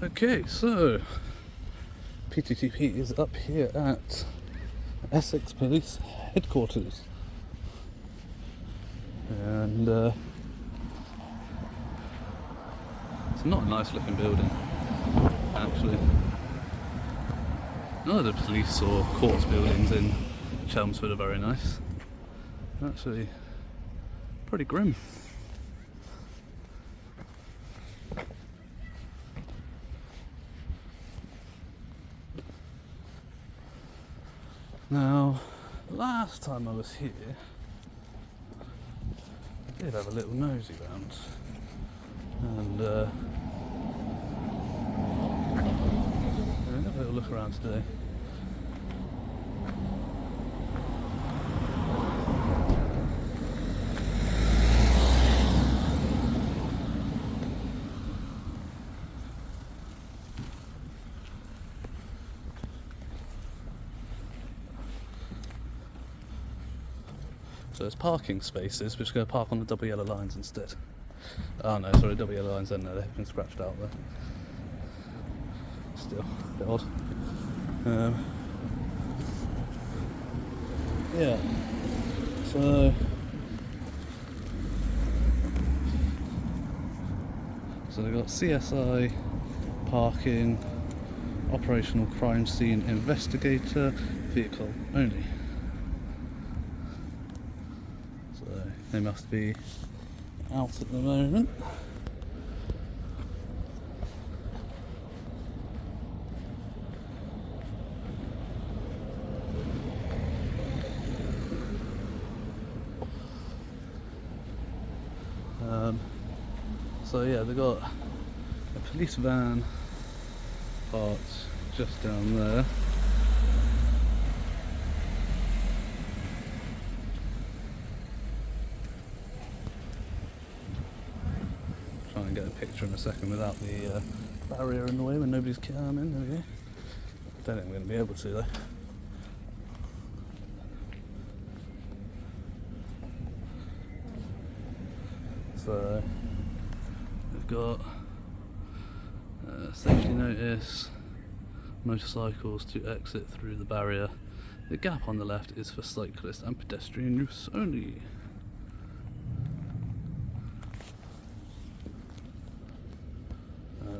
Okay, so PTTP is up here at Essex Police headquarters, and it's not a nice looking building, actually. None of the police or courts buildings in Chelmsford are very nice. Actually, pretty grim. Now, last time I was here, I did have a little nosy round, and have a little look around today. So there's parking spaces, which are going to park on the double yellow lines instead. Oh no, sorry, double yellow lines then, no, they've been scratched out there. Still, a bit odd. Yeah, so they've got CSI, parking, operational crime scene investigator, vehicle only. So they must be out at the moment. So yeah, they've got a police van parked just down there. Try and get a picture in a second without the barrier in the way when nobody's coming. There we go. Don't think I'm going to be able to though. So we've got safety notice, motorcycles to exit through the barrier. The gap on the left is for cyclist and pedestrian use only.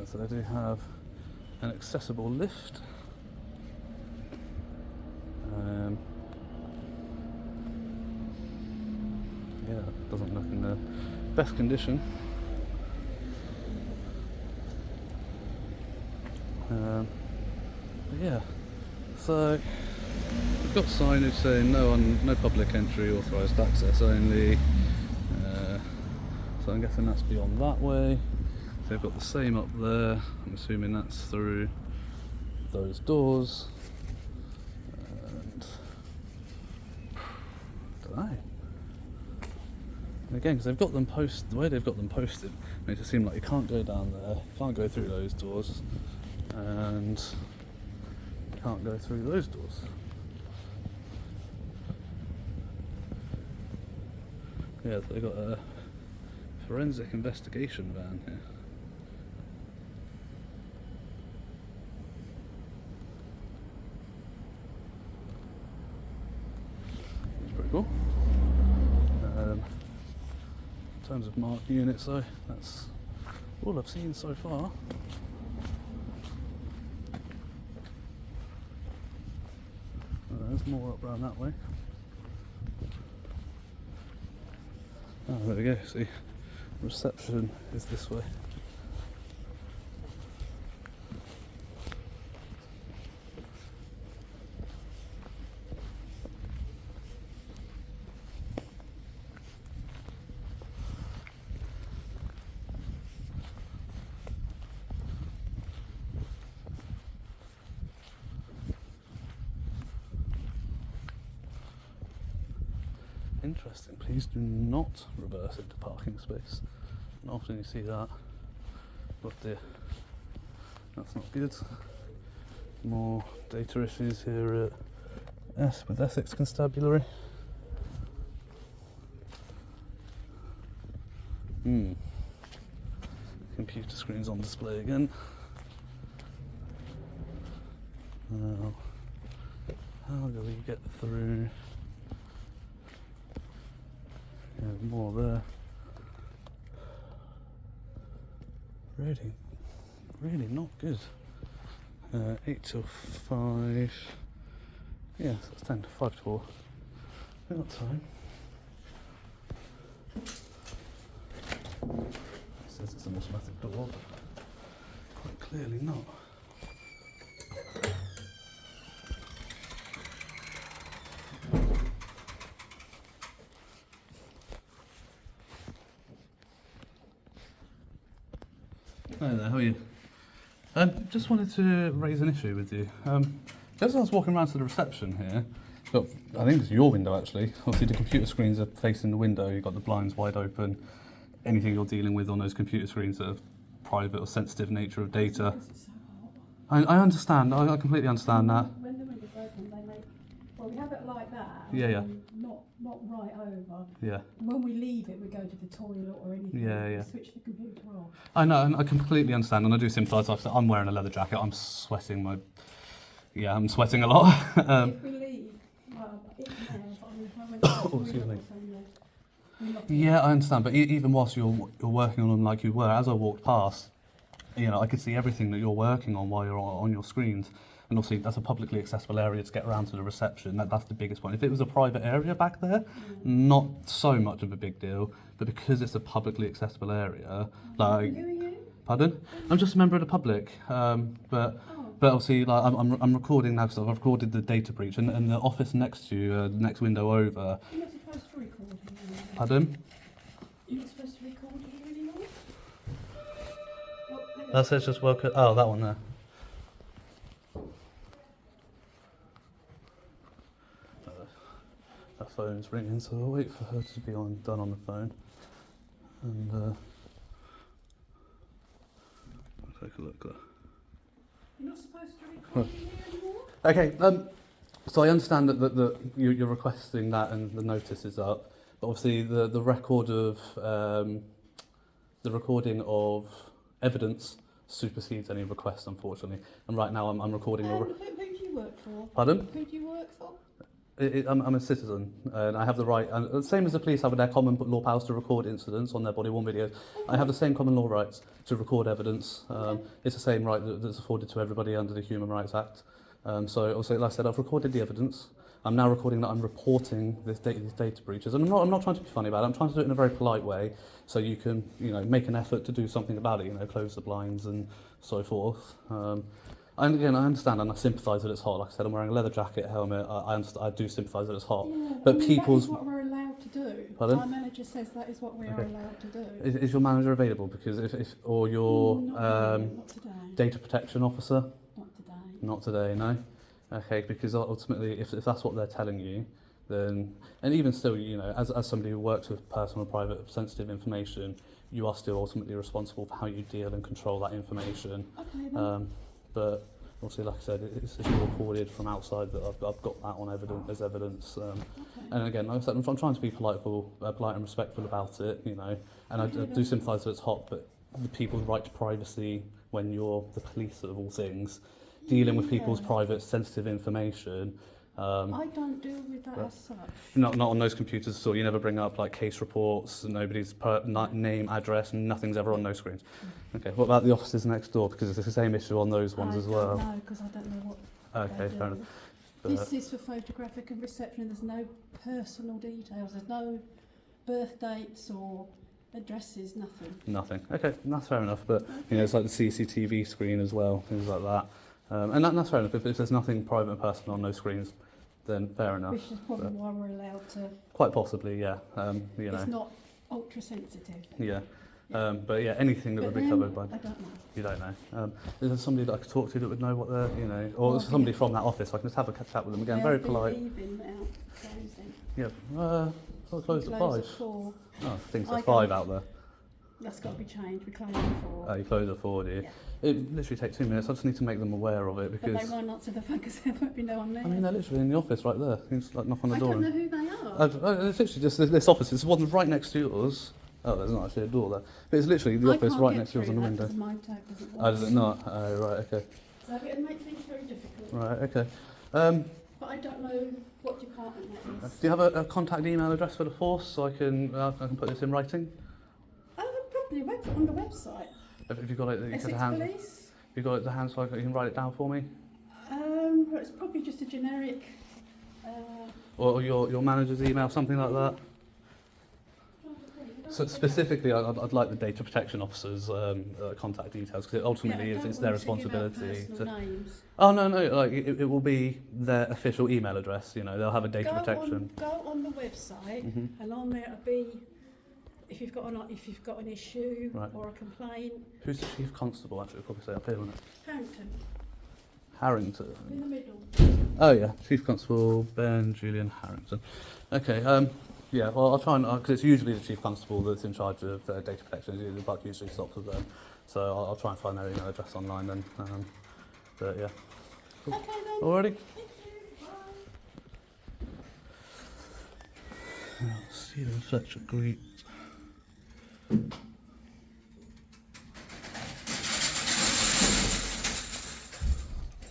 So they do have an accessible lift. Yeah, doesn't look in the best condition. But yeah, so we've got signage saying no public entry, authorised access only. So I'm guessing that's beyond that way. So they've got the same up there. I'm assuming that's through those doors. And I don't know. And again, because they've got them posted, the way they've got them posted makes it seem like you can't go down there, can't go through those doors, and you can't go through those doors. Yeah, so they've got a forensic investigation van here. It's pretty cool. In terms of marked units though, that's all I've seen so far. There's more up around that way. Oh, there we go, see, reception is this way. Interesting, please do not reverse into parking space. And often you see that, but that's not good. More data issues here at with Essex Constabulary. Computer screens on display again. Now, how do we get through? Yeah, more there. Really not good. 8 till 5. Yeah, so it's 10 to 5 to 4. We've got time. It says it's an automatic door, but quite clearly not. Hi there, how are you? Just wanted to raise an issue with you. Just as I was walking around to the reception here, look, I think it's your window actually. Obviously the computer screens are facing the window, you've got the blinds wide open. Anything you're dealing with on those computer screens that are private or sensitive nature of data. I understand, I completely understand that. When the window's open, they make, well, we have it like that, Yeah. not right over. Yeah. When we leave it, we go to the toilet or anything. Yeah. We switch the computer off. I know, and I completely understand, and I do sympathise. Like I said, I'm wearing a leather jacket, I'm sweating I'm sweating a lot. If we leave, well, it can have, I mean, if I went to the toilet Excuse me. or something, we lock it. Yeah, I understand, but even whilst you're working on them like you were, as I walked past, I could see everything that you're working on while you're on your screens. And obviously that's a publicly accessible area to get around to the reception. That's the biggest point. If it was a private area back there, not so much of a big deal. But because it's a publicly accessible area, like, Who are you? pardon? I'm just a member of the public, but obviously like I'm recording now because I've recorded the data breach, and the office next to you, the next window over. You're not supposed to record here. Pardon? You're not supposed to record here anymore? Oh, hang on. That says just welcome. Oh, that one there. That phone's ringing, so I'll wait for her to be done on the phone, and I'll take a look there. You're not supposed to record here anymore? Okay, so I understand that you're requesting that and the notice is up, but obviously the record of the recording of evidence supersedes any request, unfortunately. And right now I'm recording Who do you work for? Pardon? Who do you work for? I'm a citizen, and I have the right, and the same as the police have their common law powers to record incidents on their body-worn videos. I have the same common law rights to record evidence. It's the same right that's afforded to everybody under the Human Rights Act. So also, like I said, I've recorded the evidence. I'm now recording that I'm reporting these data breaches, and I'm not trying to be funny about it. I'm trying to do it in a very polite way, so you can make an effort to do something about it. Close the blinds and so forth. And again, I understand and I sympathise that it's hot. Like I said, I'm wearing a leather jacket, helmet. I do sympathise that it's hot. Yeah, but that people's... is what we're allowed to do. Pardon? My manager says that is what we are allowed to do. Is your manager available? Because or your Not today. data protection officer? Not today. Not today, no. Okay, because ultimately, if that's what they're telling you, then, and even still, as somebody who works with personal, private, sensitive information, you are still ultimately responsible for how you deal and control that information. Okay then. But obviously, like I said, it's recorded from outside that I've got that on as evidence. Okay. And again, like I said, I'm trying to be polite and respectful about it, and I do sympathise that it's hot, but the people's right to privacy when you're the police of all things, dealing with people's private, sensitive information. I don't deal with that as such. Not on those computers at all. You never bring up like case reports, nobody's name, address, nothing's ever on those screens. Okay, what about the offices next door? Because it's the same issue on those ones as well. No, because I don't know what. Okay, they fair do. enough. This is for photographic and reception. There's no personal details. There's no birth dates or addresses. Nothing. Nothing. Okay, that's fair enough. But it's like the CCTV screen as well, things like that. And that's fair enough. If there's nothing private and personal on those screens, then fair enough. Which is probably why we're allowed to. Quite possibly, yeah. It's not ultra sensitive. Yeah. But yeah, anything that would be covered by. I don't know. You don't know. Is there somebody that I could talk to that would know what they're, or somebody from that office? I can just have a chat with them again. Very polite. Leaving now, closing. Yeah. I'll close at 5. Close at 4. Oh, I think I it's 5 can- out there. That's got to be changed. We close at 4. Oh, you close at 4, do you? Yeah. It literally takes 2 minutes. I just need to make them aware of it But because. they won't answer the phone because there won't be no one there. I mean, they're literally in the office right there. You just like knock on the I door. don't know who they are. It's literally just this office. It's one right next to yours. Oh, there's not actually a door there. But it's literally the office right next to yours on the window. My tag doesn't work. Oh, does it not? Oh, right, okay. So it makes things very difficult. Right, okay. But I don't know what department that is. Do you have a contact email address for the force so I can put this in writing? Probably on the website. Have you got it? Essex Police. Have you got it to hand so you can write it down for me? Well, it's probably just a generic. Or your manager's email, something like that? So specifically, I'd like the data protection officer's contact details because ultimately it's their responsibility. Names. Oh no, like it will be their official email address. You know, they'll have a data protection. Go on the website, and on there it'll be if you've got an issue or a complaint. Who's the chief constable? Actually, we'll probably say up here, won't it? Harrington. Harrington. In the middle. Oh yeah, Chief Constable Ben Julian Harrington. Okay. Yeah. Well, I'll try and because it's usually the Chief Constable that's in charge of data protection. The buck usually stops with them, so I'll try and find their email address online then. But yeah. Cool. Okay then. Alrighty. Thank you. Bye. Stephen Fletcher Greet.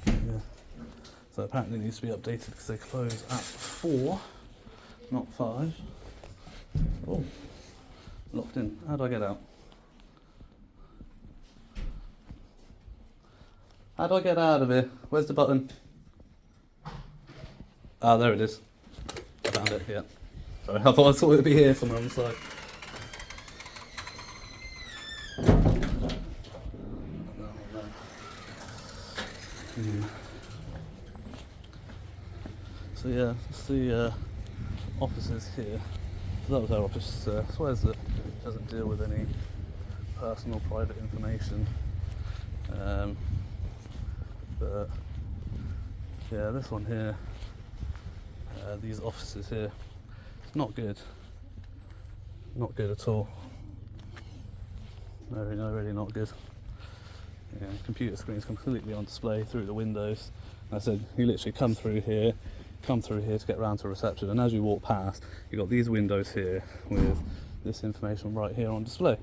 Yeah. So apparently it needs to be updated because they close at 4, not 5. Oh, locked in. How do I get out? How do I get out of here? Where's the button? Ah, there it is. I found it, yeah. Sorry, I thought it would be here somewhere on the side. So yeah, it's the offices here. So that was our office. Swears that it doesn't deal with any personal private information. But yeah, this one here, these offices here, it's not good. Not good at all. No, really not good. Yeah, computer screen's completely on display through the windows. And I said, you literally come through here to get round to reception, and as you walk past, you've got these windows here with this information right here on display.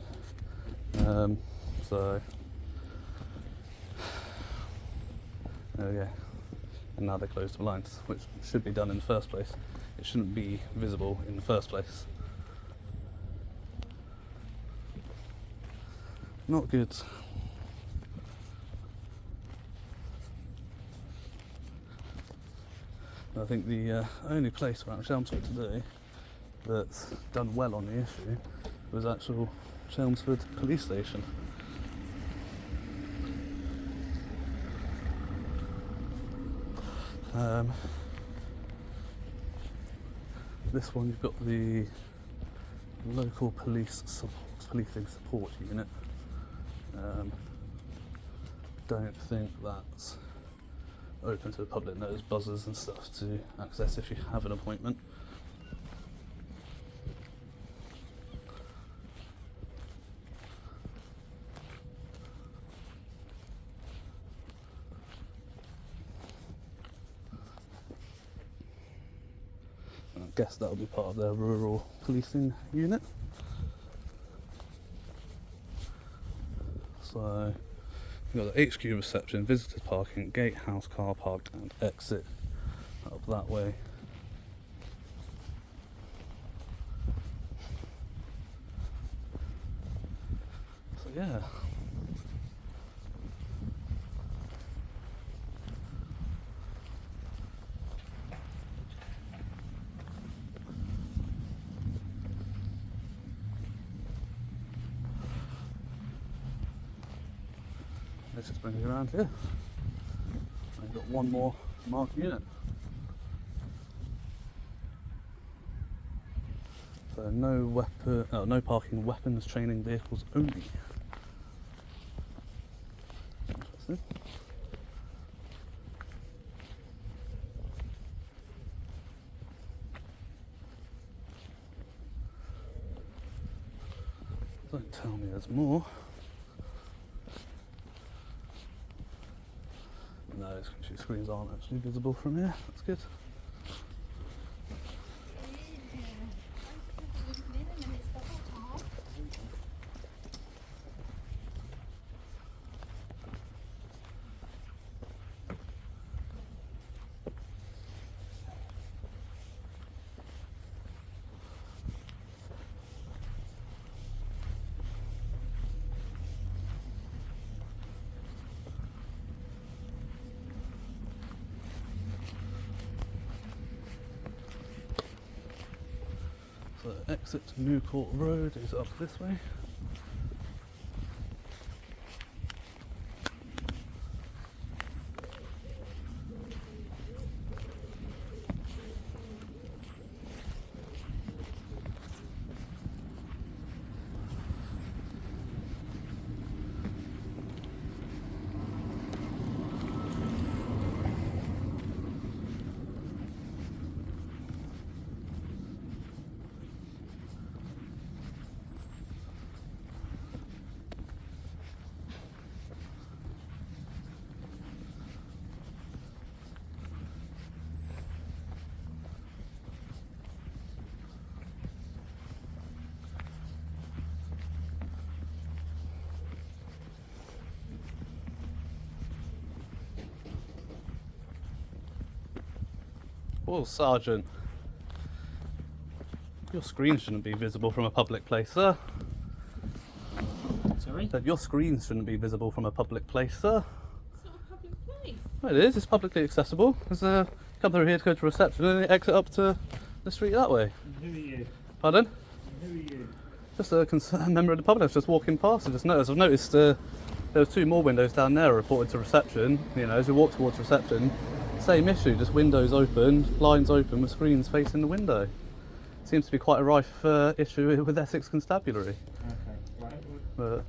So, there we go. And now they close the blinds, which should be done in the first place. It shouldn't be visible in the first place. Not good. I think the only place around Chelmsford today that's done well on the issue was actual Chelmsford Police Station. This one you've got the local policing support unit. Don't think that's open to the public. There's buzzers and stuff to access if you have an appointment. I guess that'll be part of their rural policing unit. So you've got the HQ reception, visitors parking, gatehouse, car park and exit up that way. So yeah. Let's just bring it around here. I've got one more marked unit. So no parking weapons training vehicles only. Interesting. Don't tell me there's more. No, those computer screens aren't actually visible from here. That's good. So exit to Newcourt Road is up this way. Oh, Sergeant. Your screen shouldn't be visible from a public place, sir. Sorry? Said your screen shouldn't be visible from a public place, sir. It's not a public place. Well, it is. It's publicly accessible. There's a come through here to go to reception and then exit up to the street that way. And who are you? Pardon? And who are you? Just a concerned member of the public. I was just walking past. I've noticed there was 2 more windows down there reported to reception. You know, as we walk towards reception, same issue. Just windows open, blinds open with screens facing the window. Seems to be quite a rife issue with Essex Constabulary. Okay, right. But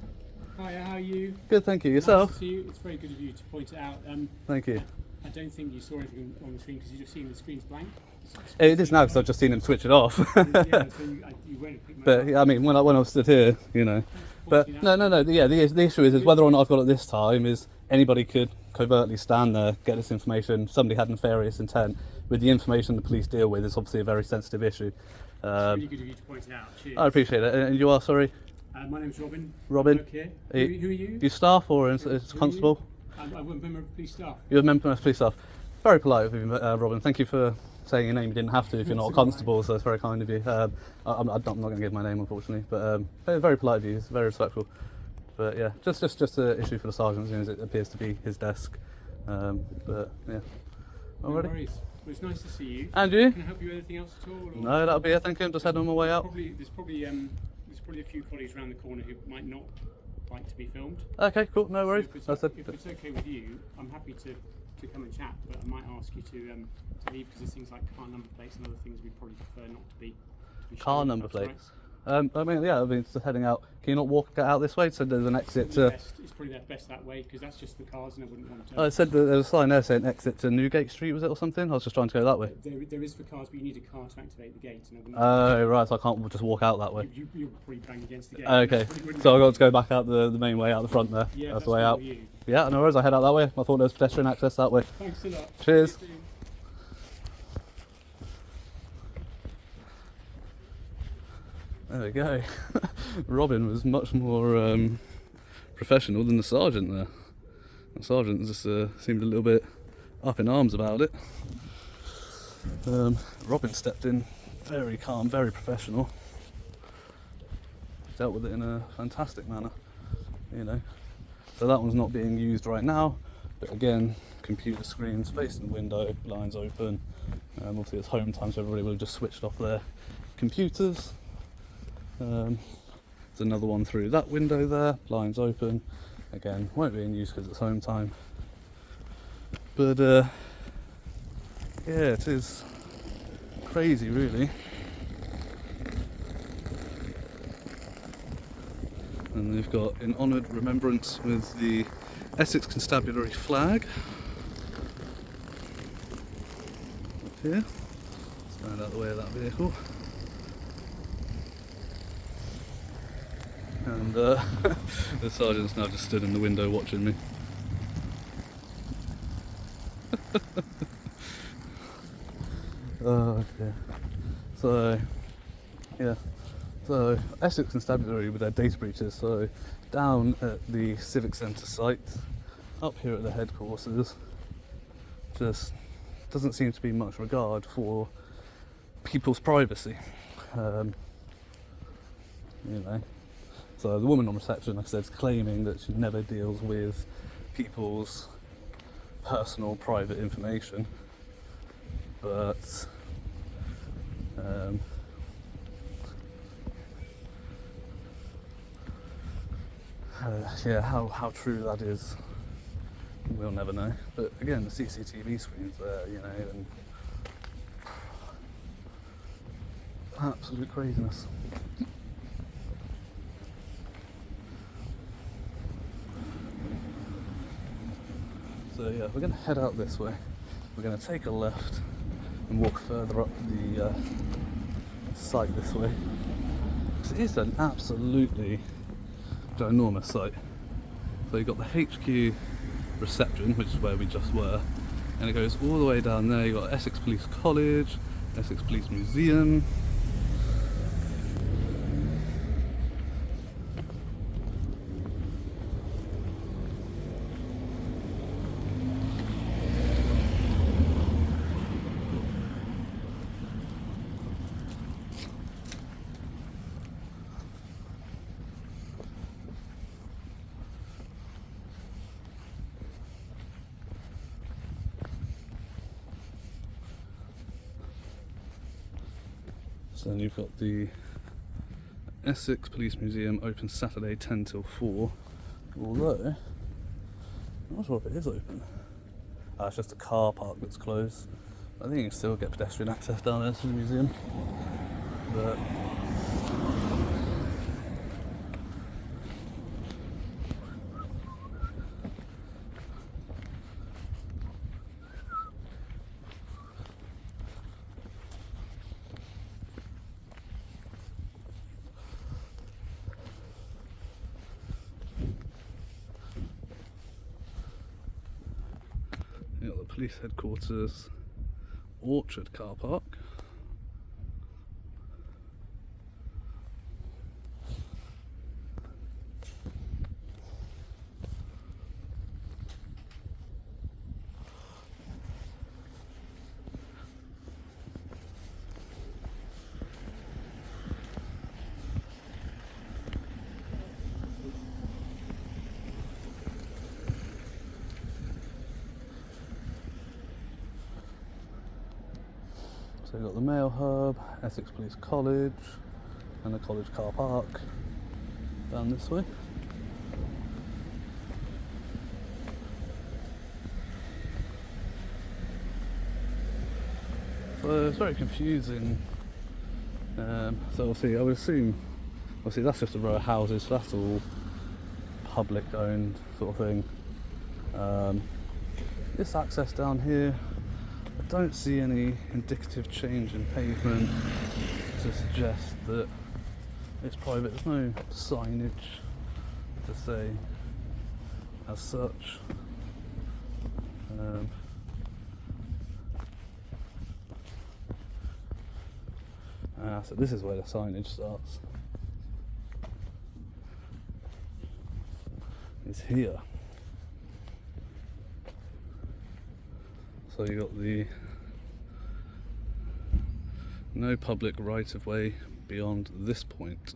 Hi, how are you? good, thank you. Yourself? Nice to see you. It's very good of you to point it out. Thank you. I don't think you saw anything on the screen because you've just seen the screen's blank. It is now because I've just seen him switch it off. Yeah, so you won't pick my But yeah, I mean, when I was stood here, you know. But no. Yeah, the issue is whether or not I've got it this time is anybody could covertly stand there, get this information. Somebody had nefarious intent. With the information the police deal with, it's obviously a very sensitive issue. It's really good of you to point it out. Cheers. I appreciate it. And you are, sorry? My name's Robin. Robin. I work here. Are you- Who are you? You staff or is Who are constable? you? I'm a member of police staff. You're a member of police staff. Very polite of you, Robin. Thank you for saying your name. You didn't have to if you're not a That's all right. constable, so it's very kind of you. I'm not going to give my name, unfortunately, but very polite of you. It's very respectful. But yeah, just an issue for the sergeant, as it appears to be his desk. But yeah. No Alrighty. worries. Well, it's nice to see you. And you? Can I help you with anything else at all? Or? No, that'll be it. Thank you. I'm just heading on my way out. There's probably a few colleagues around the corner who might not like to be filmed. Okay, cool. No worries. So That's it. if it's okay with you, I'm happy to come and chat, but I might ask you to leave because there's things like car number plates and other things we probably prefer not to be. Car shown, number if that's all right. plates. I mean, just heading out. Can you not walk out this way? So there's an exit to. It's probably best that way because that's just the cars and I wouldn't want to. I said that there was a sign there saying exit to Newgate Street, was it, or something? I was just trying to go that way. There is for cars, but you need a car to activate the gate, and I wouldn't. Oh, right, so I can't just walk out that way. You'll probably bang against the gate. Okay, so I've got to go back out the main way out the front there. Yeah, that's the way fine out. with you. Yeah, no worries, I head out that way. I thought there was pedestrian access that way. Thanks a lot. Cheers. See you soon. There we go. Robin was much more professional than the sergeant there. The sergeant just seemed a little bit up in arms about it. Robin stepped in very calm, very professional. Dealt with it in a fantastic manner, you know. So that one's not being used right now, but again, computer screens facing the window, blinds open. Obviously it's home time, so everybody will have just switched off their computers. There's another one through that window there, blinds open. Again, won't be in use because it's home time. But yeah, it is crazy, really. And they've got in honoured remembrance with the Essex Constabulary flag up here. Stand out the way of that vehicle. And the sergeant's now just stood in the window watching me. Oh dear. So, yeah. So, Essex Constabulary with their data breaches. So, down at the Civic Centre site, up here at the headquarters, just doesn't seem to be much regard for people's privacy. You know. So the woman on reception, like I said, is claiming that she never deals with people's personal, private information. But Yeah, how true that is, we'll never know. But again, the CCTV screen's there, you know, and absolute craziness. So yeah, we're going to head out this way. We're going to take a left and walk further up the site this way. It is an absolutely ginormous site. So you've got the HQ reception, which is where we just were, and it goes all the way down there. You've got Essex Police College, Essex Police Museum. So then you've got the Essex Police Museum, open Saturday 10 till 4, although I'm not sure if it is open. It's just a car park that's closed. I think you can still get pedestrian access down there to the museum, but you've got the police headquarters, Orchard car park. So you've got the Mail Hub, Essex Police College, and the college car park down this way. So it's very confusing. So obviously I would assume, obviously that's just a row of houses, so that's all public owned sort of thing. This access down here, I don't see any indicative change in pavement to suggest that it's private. There's no signage to say as such. So this is where the signage starts. It's here. So you got the no public right of way beyond this point.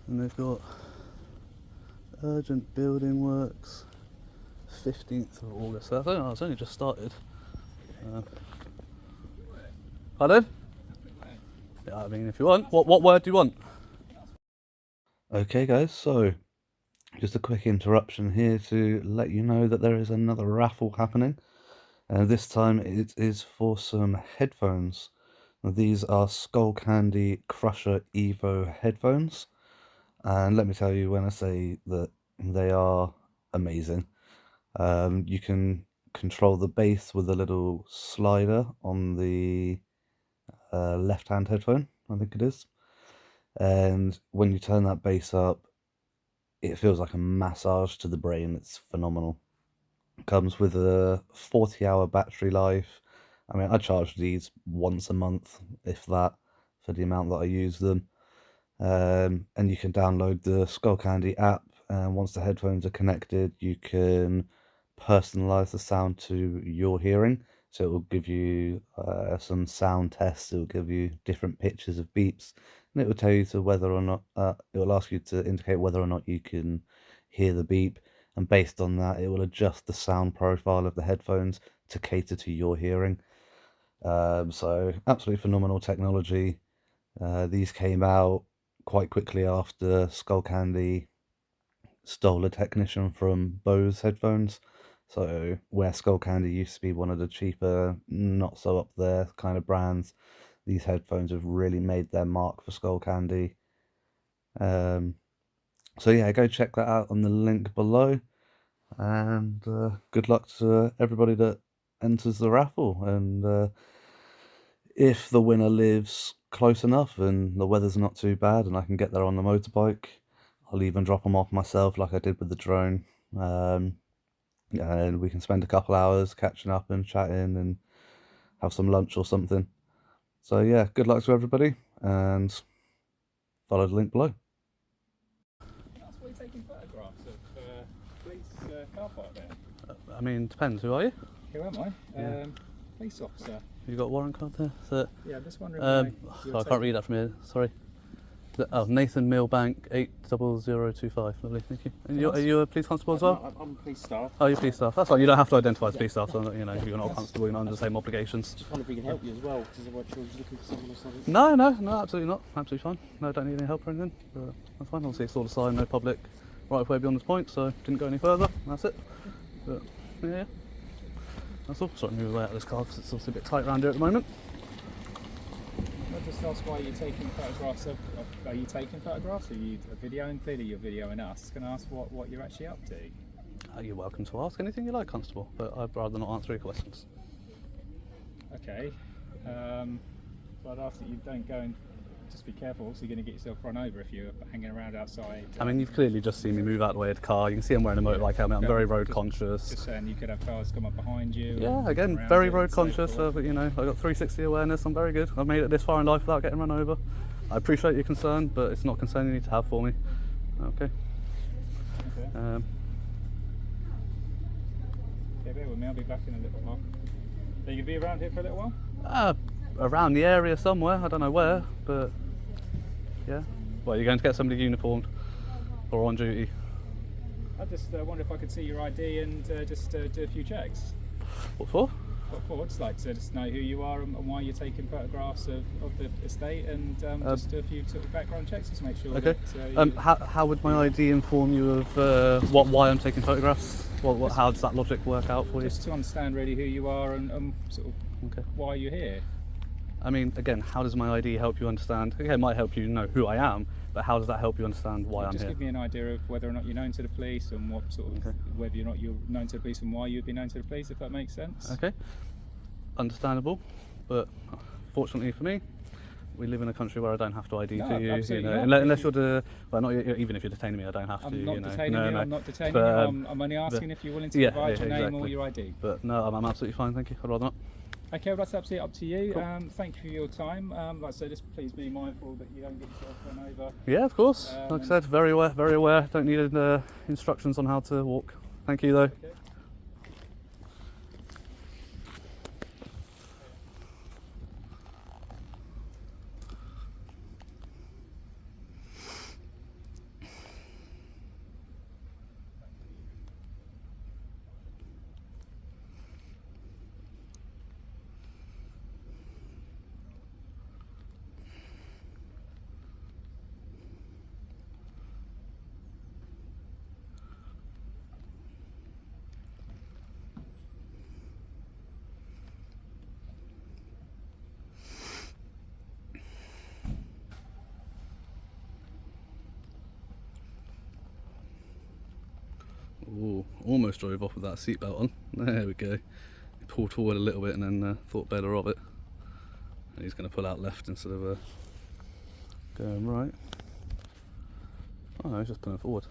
And they've got urgent building works, 15th of August. I don't know, it's only just started. Pardon? Yeah, I mean, if you want. What word do you want? Okay guys, so just a quick interruption here to let you know that there is another raffle happening. This time it is for some headphones. Now, these are Skull Candy Crusher Evo headphones. And let me tell you, when I say that they are amazing, you can control the bass with a little slider on the left-hand headphone, I think it is. And when you turn that bass up, it feels like a massage to the brain. It's phenomenal. It comes with a 40-hour battery life. I mean, I charge these once a month, if that, for the amount that I use them. and you can download the Skullcandy app, and once the headphones are connected, you can personalize the sound to your hearing. So it will give you some sound tests, it will give you different pitches of beeps, and it will tell you to whether or not, it will ask you to indicate whether or not you can hear the beep, and based on that, it will adjust the sound profile of the headphones to cater to your hearing. So absolutely phenomenal technology. These came out quite quickly after Skullcandy stole a technician from Bose headphones. So where Skullcandy used to be one of the cheaper, not so up there kind of brands, these headphones have really made their mark for Skullcandy. So yeah, go check that out on the link below, and good luck to everybody that enters the raffle. And if the winner lives close enough and the weather's not too bad and I can get there on the motorbike, I'll even drop them off myself like I did with the drone. And we can spend a couple hours catching up and chatting and have some lunch or something. So yeah, good luck to everybody, and follow the link below. That's why you're taking photographs of police car park there. I mean, depends, who are you? Who am I? Yeah. Police officer. You got a warrant card there? So, Yeah, I'm just wondering I can't read that from here, sorry. Oh, Nathan Millbank 80025. Lovely, thank you. And are you a police constable as well? I'm police staff. Oh, you're police staff. That's fine. You don't have to identify as police staff. So you know, you're not a constable. You're not under the same obligations. Just wonder if we can help you as well, because I was looking for someone or something. No, absolutely not. Absolutely fine. No, don't need any help or anything. But that's fine. Obviously, it's all a sign, no public right of way beyond this point, so didn't go any further. That's it. But yeah, that's all. Sorry, move away out of this car because it's obviously a bit tight around here at the moment. I'll just ask why you're taking photographs of. Are you taking photographs? Are you videoing? Clearly, you're videoing us. Can I ask what you're actually up to? You're welcome to ask anything you like, Constable, but I'd rather not answer your questions. Okay. So I'd ask that you don't go and just be careful. So you're going to get yourself run over if you're hanging around outside. I mean, you've clearly just seen me move out of the way of the car. You can see I'm wearing a motorbike helmet. I'm very road conscious. Just saying, you could have cars come up behind you. Yeah, again, very road conscious. But you know, I've got 360 awareness. I'm very good. I've made it this far in life without getting run over. I appreciate your concern, but it's not concern you need to have for me. Okay. Okay. Okay, bear with me. I'll be back in a little while. Are you going to be around here for a little while? Around the area somewhere. I don't know where, but yeah. Well, you're going to get somebody uniformed or on duty? I just wonder if I could see your ID and just do a few checks. What for? What for? I'd just like to just know who you are and why you're taking photographs of the estate, and just do a few sort of background checks just to make sure. Okay. That, How would my ID inform you of why I'm taking photographs? How does that logic work out for you? just to understand really who you are and sort of Okay. why you're here. I mean, again, how does my ID help you understand? Okay, it might help you know who I am, but how does that help you understand why I'm Just here? give me an idea of whether or not you're known to the police and what sort of, Okay. whether or not you're known to the police and why you'd be known to the police, if that makes sense. Okay, understandable, but fortunately for me, we live in a country where I don't have to ID No, to you. absolutely know, not. unless you're even if you're detaining me, I don't have to. I'm not you know. detaining no, you, no. I'm not detaining But, you, I'm only asking if you're willing to yeah, provide your name or exactly. your ID. But no, I'm absolutely fine, thank you. I'd rather not. Okay, well that's absolutely up to you. Cool. Thank you for your time. Like I said, just please be mindful that you don't get yourself run over. Yeah, of course. Like I said, very aware, very aware. Don't need instructions on how to walk. Thank you though. Okay. Ooh, almost drove off with that seatbelt on. There we go. He pulled forward a little bit and then thought better of it. And he's going to pull out left instead of going right. Oh no, he's just pulling forward.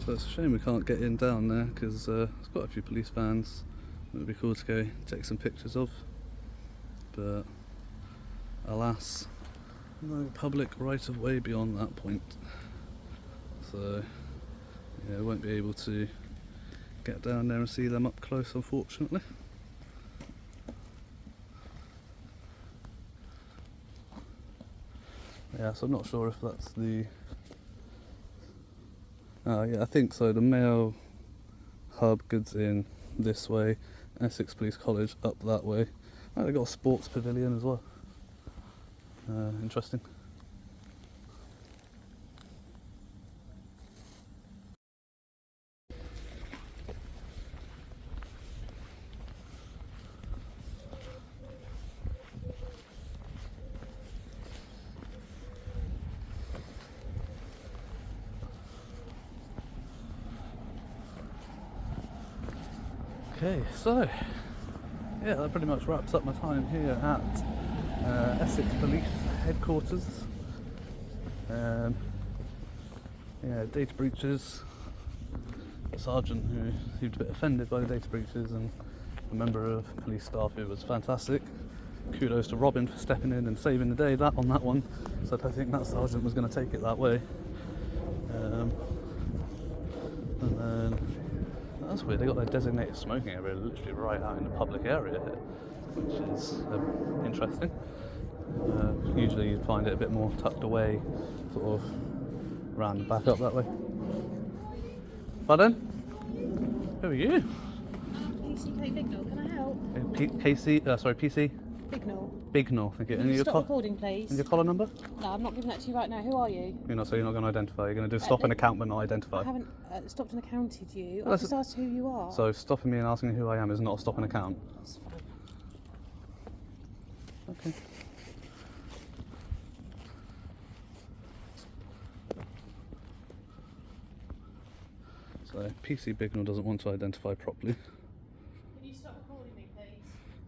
So it's a shame we can't get in down there because there's quite a few police vans that would be cool to go take some pictures of. But alas, no public right of way beyond that point. So yeah, we won't be able to get down there and see them up close, unfortunately. Yeah, so I'm not sure if that's the... yeah, I think so. The mail hub goods in this way, Essex Police College up that way. Oh, they've got a sports pavilion as well. Interesting. Okay, so yeah, that pretty much wraps up my time here at Essex Police headquarters. Yeah, data breaches. A sergeant who seemed a bit offended by the data breaches, and a member of police staff who was fantastic. Kudos to Robin for stepping in and saving the day on that one. So I don't think that sergeant was going to take it that way. And then that's weird, they got their designated smoking area literally right out in the public area here, which is interesting. Usually you'd find it a bit more tucked away, sort of round and back up that way. Pardon? Who are you? PCK Bignall, can I help? PC? Bignall. Bignall, thank you. And Stop recording, please. And your collar number? No, I'm not giving that to you right now. Who are you? You're not going to identify, you're going to do stop an account but not identify. I haven't stopped and accounted you. Well, I've just asked who you are. So stopping me and asking who I am is not a stop an account? That's fine. Okay. So PC Bignall doesn't want to identify properly. Can you stop recording me, please?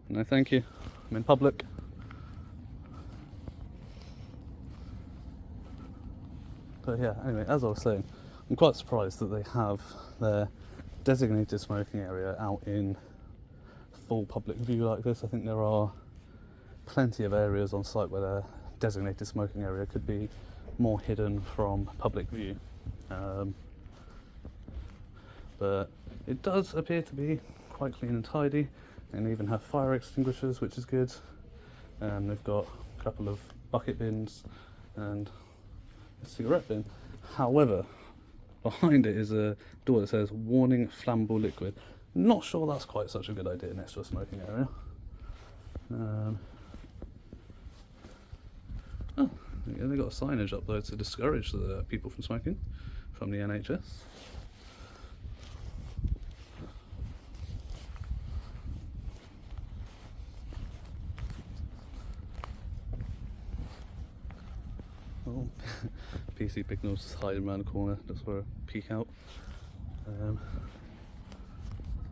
No, thank you. I'm in public. But yeah, anyway, as I was saying, I'm quite surprised that they have their designated smoking area out in full public view like this. I think there are plenty of areas on site where their designated smoking area could be more hidden from public view. But it does appear to be quite clean and tidy, and they even have fire extinguishers, which is good. They've got a couple of bucket bins and a cigarette bin. However, behind it is a door that says warning flammable liquid. Not sure that's quite such a good idea next to a smoking area. Oh, yeah, they've got a signage up there to discourage the people from smoking from the NHS. Oh, PC Bignall's just hiding around the corner, just for a peek out.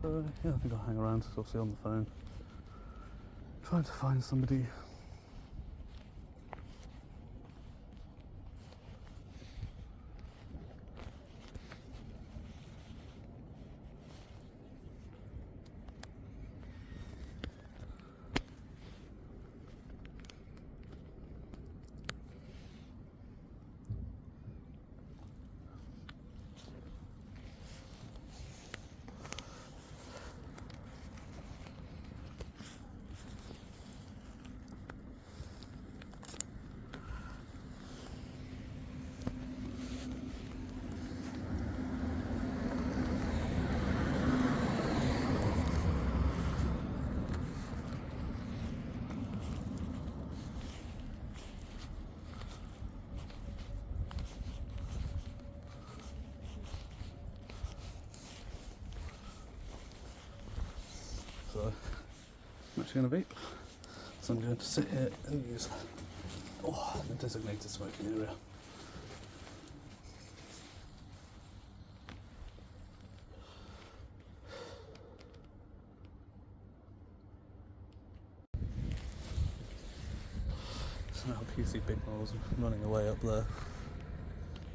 So yeah, I think I'll hang around, obviously on the phone, trying to find somebody. So I'm actually going to vape, so I'm going to sit here and use the designated smoking area. So now PC Bignall's running away up there.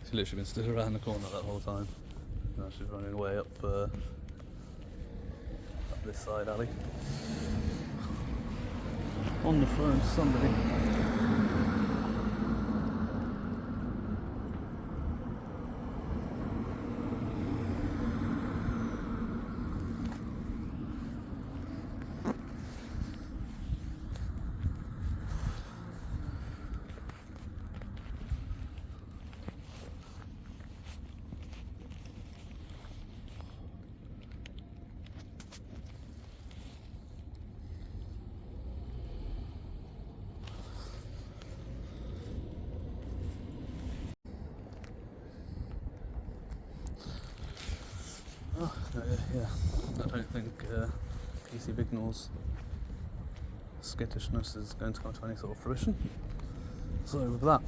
She's literally been stood around the corner that whole time. No, she's running away up this side alley. On the phone to somebody. Oh, yeah, I don't think PC Bignall's skittishness is going to come to any sort of fruition. So with that,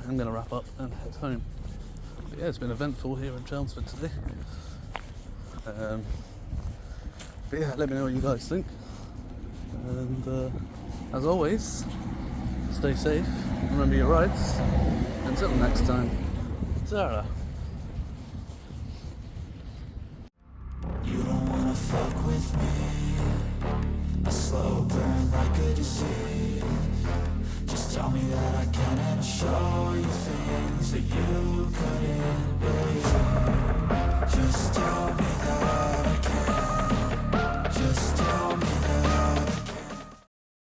I'm going to wrap up and head home. But yeah, it's been eventful here in Chelmsford today. But yeah, let me know what you guys think. And as always, stay safe, remember your rights. Until next time, ta-ra. You don't wanna fuck with me. A slow burn like a disease. Just tell me that I can and I'll show you things that you couldn't believe.